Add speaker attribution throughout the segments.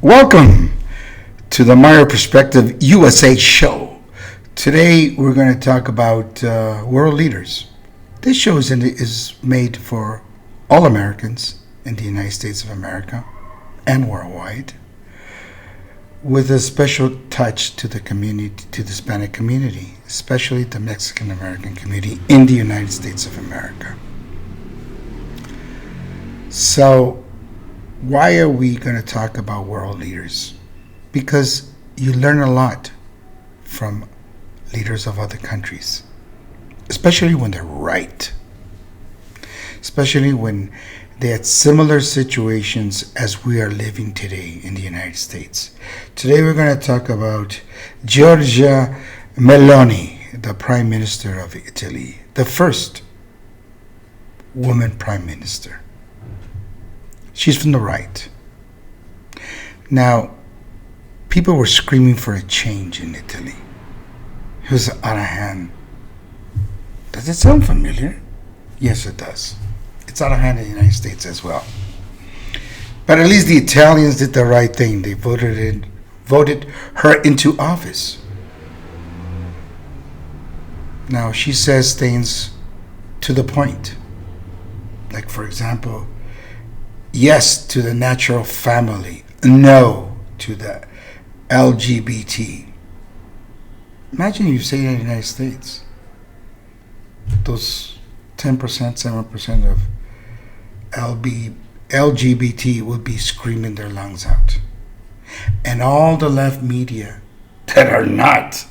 Speaker 1: Welcome to the Mario Perspective USA show. Today we're going to talk about world leaders. This show is made for all Americans in the United States of America and worldwide, with a special touch to the community, to the Hispanic community, especially the Mexican American community in the United States of America. So, why are we going to talk about world leaders? Because you learn a lot from leaders of other countries, especially when they're right, especially when they had similar situations as we are living today in the United States. Today we're going to talk about Giorgia Meloni, the Prime Minister of Italy, the first woman Prime Minister. She's from the right. Now, people were screaming for a change in Italy. It was out of hand. Does it sound familiar? Yes, it does. It's out of hand in the United States as well. But at least the Italians did the right thing. They voted her into office. Now, she says things to the point. Like, for example, yes to the natural family, no to the LGBT. Imagine you say that in the United States. Those 10%, 7% of LGBT would be screaming their lungs out. And all the left media that are not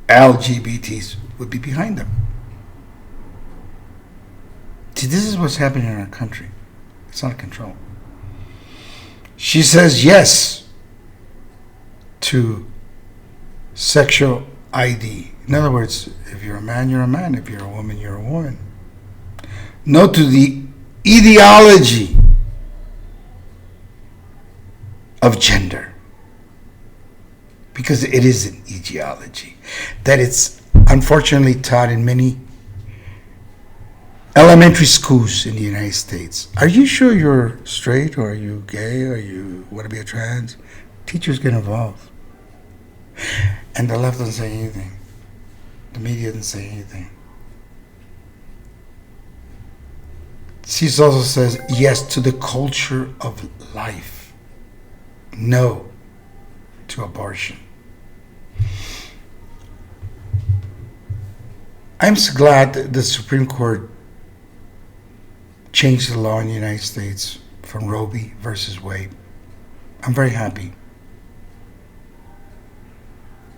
Speaker 1: LGBTs would be behind them. See, this is what's happening in our country. It's out of control. She says yes to sexual ID. In other words, if you're a man, you're a man. If you're a woman, you're a woman. No to the ideology of gender. Because it is an ideology that it's unfortunately taught in many elementary schools in the United States. Are you sure you're straight, or are you gay, or you want to be a trans? Teachers get involved. And the left doesn't say anything. The media doesn't say anything. She also says yes to the culture of life. No to abortion. I'm so glad that the Supreme Court changed the law in the United States from Roe v. versus Wade. I'm very happy.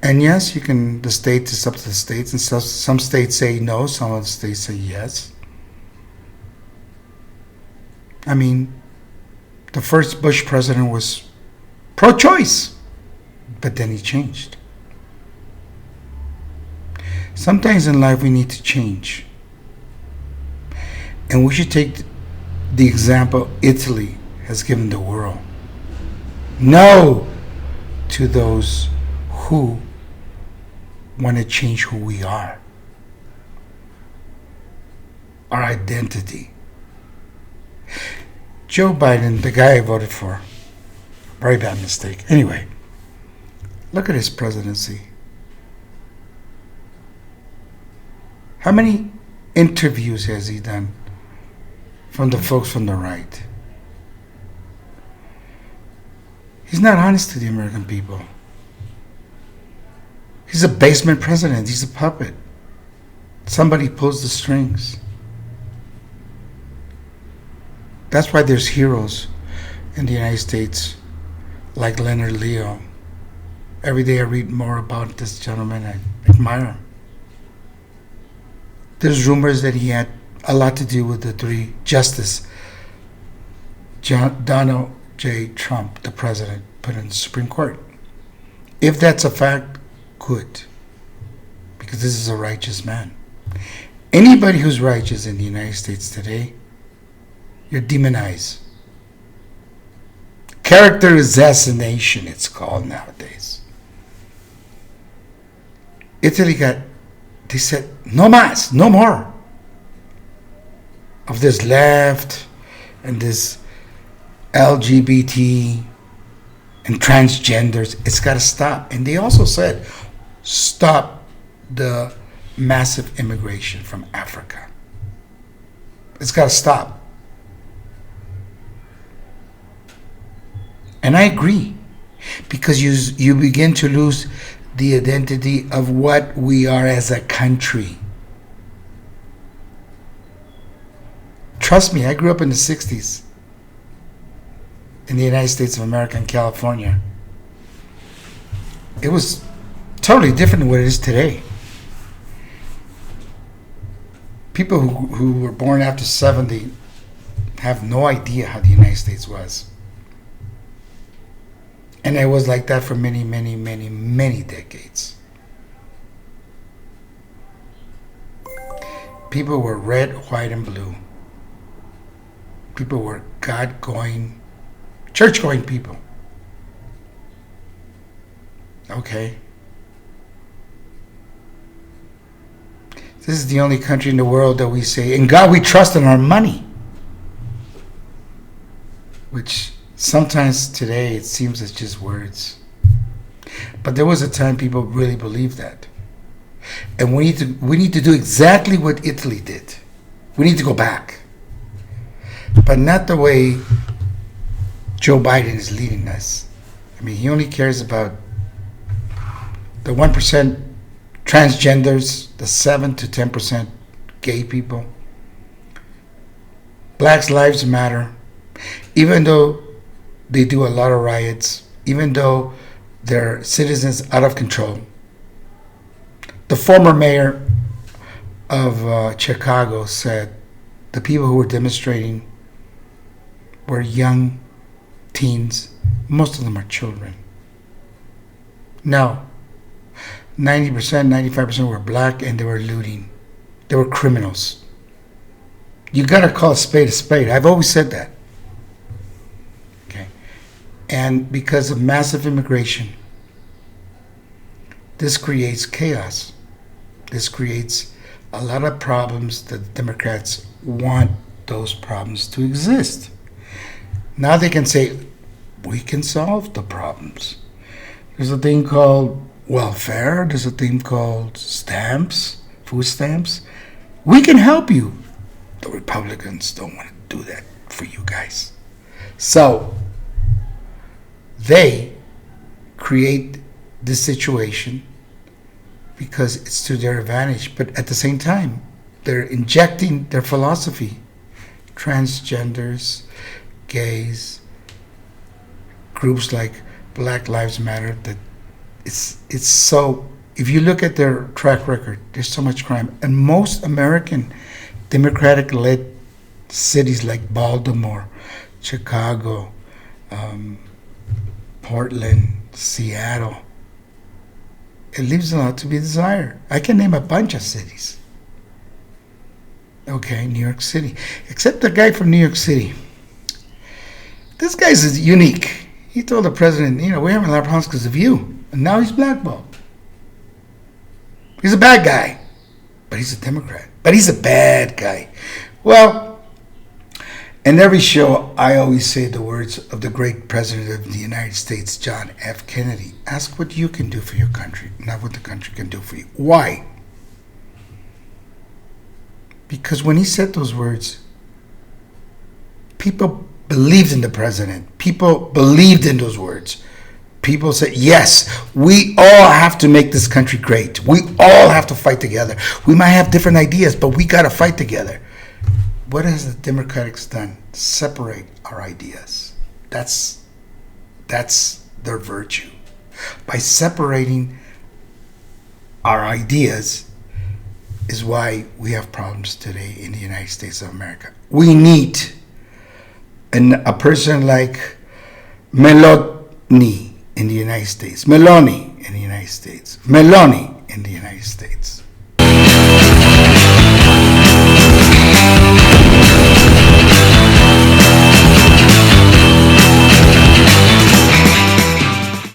Speaker 1: And yes, the state is up to the states, and some states say no, some of the states say yes. I mean, the first Bush president was pro-choice, but then he changed. Sometimes in life we need to change. And we should take the example Italy has given the world. No to those who want to change who we are, our identity. Joe Biden, the guy I voted for, very bad mistake. Anyway, look at his presidency. How many interviews has he done from the folks from the right? He's not honest to the American people. He's a basement president. He's a puppet. Somebody pulls the strings. That's why there's heroes in the United States like Leonard Leo. Every day I read more about this gentleman. I admire him. There's rumors that he had a lot to do with the three Justice Donald J. Trump, the president, put in the Supreme Court. If that's a fact, good, because this is a righteous man. Anybody who's righteous in the United States today, you're demonized. Character assassination, it's called nowadays. Italy they said, no mas, no more of this left and this LGBT and transgenders. It's got to stop. And they also said, stop the massive immigration from Africa. It's got to stop. And I agree, because you begin to lose the identity of what we are as a country. Trust me, I grew up in the 60s in the United States of America and California. It was totally different than what it is today. People who were born after 70 have no idea how the United States was. And it was like that for many, many, many, many decades. People were red, white, and blue. People were God-going, church-going people. Okay. This is the only country in the world that we say, in God we trust, in our money. Which sometimes today it seems it's just words. But there was a time people really believed that. And we need to do exactly what Italy did. We need to go back. But not the way Joe Biden is leading us. I mean, he only cares about the 1% transgenders, the 7 to 10% gay people. Black Lives Matter. Even though they do a lot of riots, even though they're citizens out of control. The former mayor of Chicago said the people who were demonstrating were young teens. Most of them are children. No. 90%, 95% were black, and they were looting. They were criminals. You got to call a spade a spade. I've always said that. Okay. And because of massive immigration, this creates chaos. This creates a lot of problems that the Democrats want those problems to exist. Now they can say, we can solve the problems. There's a thing called welfare. There's a thing called stamps, food stamps. We can help you. The Republicans don't want to do that for you guys. So they create this situation because it's to their advantage. But at the same time, they're injecting their philosophy. Transgenders, gays, groups like Black Lives Matter, that it's so, if you look at their track record, there's so much crime. And most American Democratic-led cities like Baltimore, Chicago, Portland, Seattle, it leaves a lot to be desired. I can name a bunch of cities. Okay, New York City. Except the guy from New York City. This guy's unique. He told the president, we're having a lot of problems because of you. And now he's blackballed. He's a bad guy. But he's a Democrat. But he's a bad guy. Well, in every show, I always say the words of the great president of the United States, John F. Kennedy. Ask what you can do for your country, not what the country can do for you. Why? Because when he said those words, people believed in the president. People believed in those words. People said, yes, we all have to make this country great. We all have to fight together. We might have different ideas, but we got to fight together. What has the Democrats done? Separate our ideas. That's their virtue. By separating our ideas is why we have problems today in the United States of America. We need a person like Meloni in the United States. Meloni in the United States. Meloni in the United States.